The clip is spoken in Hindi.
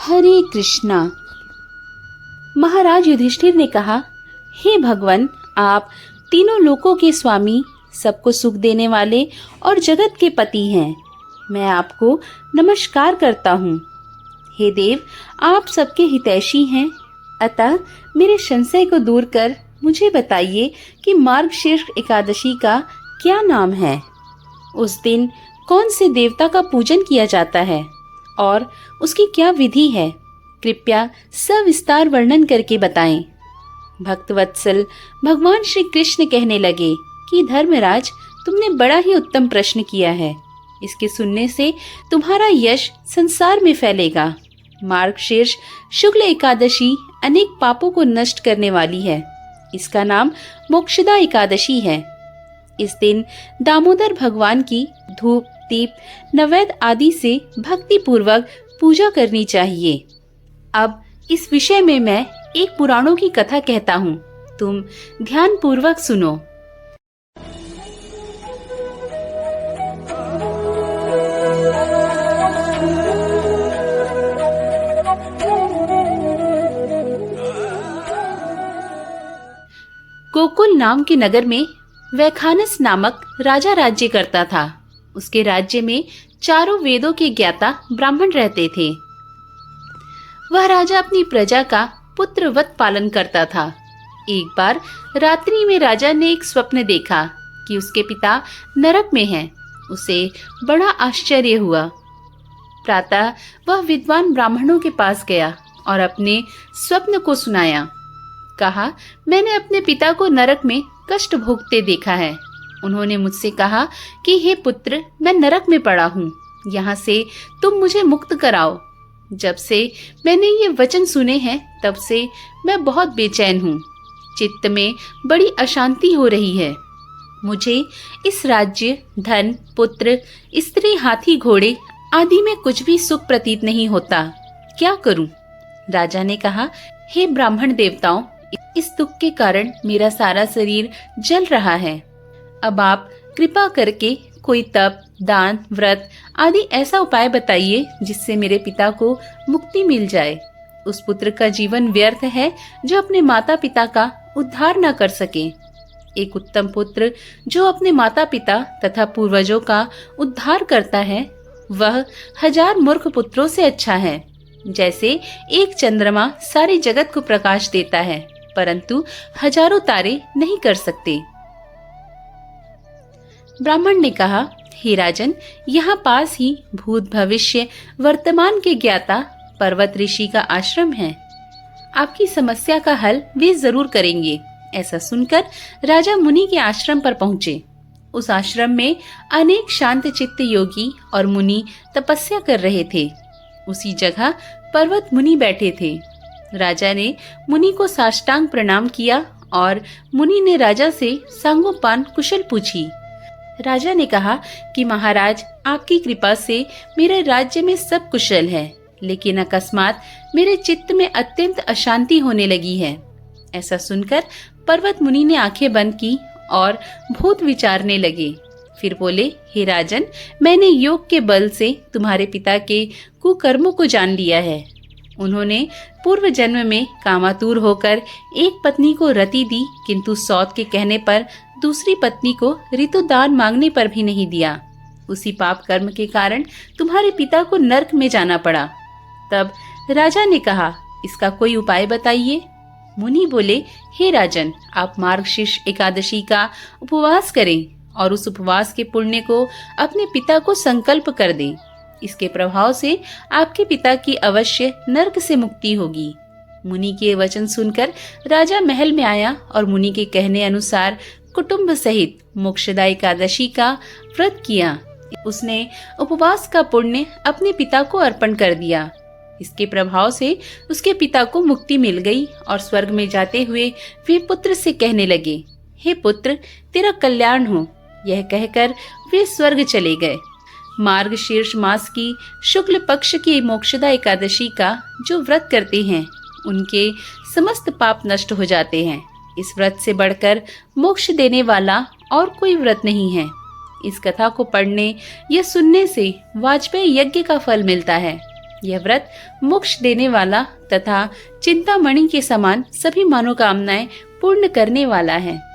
हरे कृष्णा। महाराज युधिष्ठिर ने कहा, हे भगवान, आप तीनों लोकों के स्वामी, सबको सुख देने वाले और जगत के पति हैं। मैं आपको नमस्कार करता हूँ। हे देव, आप सबके हितैषी हैं, अतः मेरे संशय को दूर कर मुझे बताइए कि मार्गशीर्ष एकादशी का क्या नाम है। उस दिन कौन से देवता का पूजन किया जाता है और उसकी क्या विधि है? कृपया सविस्तार वर्णन करके बताएं। भक्तवत्सल भगवान श्री कृष्ण कहने लगे कि धर्मराज, तुमने बड़ा ही उत्तम प्रश्न किया है। इसके सुनने से तुम्हारा यश संसार में फैलेगा। मार्गशीर्ष शुक्ल एकादशी अनेक पापों को नष्ट करने वाली है। इसका नाम मोक्षदा एकादशी है। इस दिन दामोदर भगवान की धूप, दीप, नैवेद्य आदि से भक्ति पूर्वक पूजा करनी चाहिए। अब इस विषय में मैं एक पुराणों की कथा कहता हूँ, तुम ध्यान पूर्वक सुनो। गोकुल नाम के नगर में वैखानस नामक राजा राज्य करता था। उसके राज्य में चारों वेदों के ज्ञाता ब्राह्मण रहते थे। वह राजा अपनी प्रजा का पुत्रवत पालन करता था। एक बार रात्रि में राजा ने एक स्वप्न देखा कि उसके पिता नरक में हैं। उसे बड़ा आश्चर्य हुआ। प्रातः वह विद्वान ब्राह्मणों के पास गया और अपने स्वप्न को सुनाया। कहा, मैंने अपने पिता को नरक में कष्ट भोगते देखा है। उन्होंने मुझसे कहा कि हे पुत्र, मैं नरक में पड़ा हूँ, यहाँ से तुम मुझे मुक्त कराओ। जब से मैंने ये वचन सुने हैं तब से मैं बहुत बेचैन हूँ। चित्त में बड़ी अशांति हो रही है। मुझे इस राज्य, धन, पुत्र, स्त्री, हाथी, घोड़े आदि में कुछ भी सुख प्रतीत नहीं होता। क्या करूं? राजा ने कहा, हे ब्राह्मण देवताओं, इस दुख के कारण मेरा सारा शरीर जल रहा है। अब आप कृपा करके कोई तप, दान, व्रत आदि ऐसा उपाय बताइए जिससे मेरे पिता को मुक्ति मिल जाए। उस पुत्र का जीवन व्यर्थ है जो अपने माता पिता का उद्धार न कर सके। एक उत्तम पुत्र जो अपने माता पिता तथा पूर्वजों का उद्धार करता है, वह 1000 मूर्ख पुत्रों से अच्छा है। जैसे एक चंद्रमा सारी जगत को प्रकाश देता है, परंतु हजारों तारे नहीं कर सकते। ब्राह्मण ने कहा, हे राजन, यहाँ पास ही भूत, भविष्य, वर्तमान के ज्ञाता पर्वत ऋषि का आश्रम है। आपकी समस्या का हल वे जरूर करेंगे। ऐसा सुनकर राजा मुनि के आश्रम पर पहुँचे। उस आश्रम में अनेक शांत चित्त योगी और मुनि तपस्या कर रहे थे। उसी जगह पर्वत मुनि बैठे थे। राजा ने मुनि को साष्टांग प्रणाम किया और मुनि ने राजा से सांगोपान कुशल पूछी। राजा ने कहा कि महाराज, आपकी कृपा से मेरे राज्य में सब कुशल है, लेकिन अकस्मात मेरे चित्त में अत्यंत अशांति होने लगी है। ऐसा सुनकर पर्वत मुनि ने आंखें बंद की और भूत विचारने लगे। फिर बोले, हे राजन, मैंने योग के बल से तुम्हारे पिता के कुकर्मों को जान लिया है। उन्होंने पूर्व जन्म में कामातुर होकर एक पत्नी को रति दी, किंतु सौत के कहने पर दूसरी पत्नी को ऋतुदान मांगने पर भी नहीं दिया। उसी पाप कर्म के कारण तुम्हारे पिता को नरक में जाना पड़ा। तब राजा ने कहा, इसका कोई उपाय बताइए। मुनि बोले, हे राजन, आप मार्गशीर्ष एकादशी का उपवास करें और उस उपवास के पुण्य को अपने पिता को संकल्प कर दें। इसके प्रभाव से आपके पिता की अवश्य नरक से मुक्ति होगी। मुनि के वचन सुनकर राजा महल में आया और मुनि के कहने अनुसार कुटुंब सहित मोक्षदा एकादशी का व्रत किया। उसने उपवास का पुण्य अपने पिता को अर्पण कर दिया। इसके प्रभाव से उसके पिता को मुक्ति मिल गई और स्वर्ग में जाते हुए वे पुत्र से कहने लगे, हे पुत्र, तेरा कल्याण हो। यह कहकर वे स्वर्ग चले गए। मार्गशीर्ष मास की शुक्ल पक्ष की मोक्षदा एकादशी का जो व्रत करते हैं, उनके समस्त पाप नष्ट हो जाते हैं। इस व्रत से बढ़कर मोक्ष देने वाला और कोई व्रत नहीं है। इस कथा को पढ़ने या सुनने से वाजपेयी यज्ञ का फल मिलता है। यह व्रत मोक्ष देने वाला तथा चिंतामणि के समान सभी मनोकामनाएं पूर्ण करने वाला है।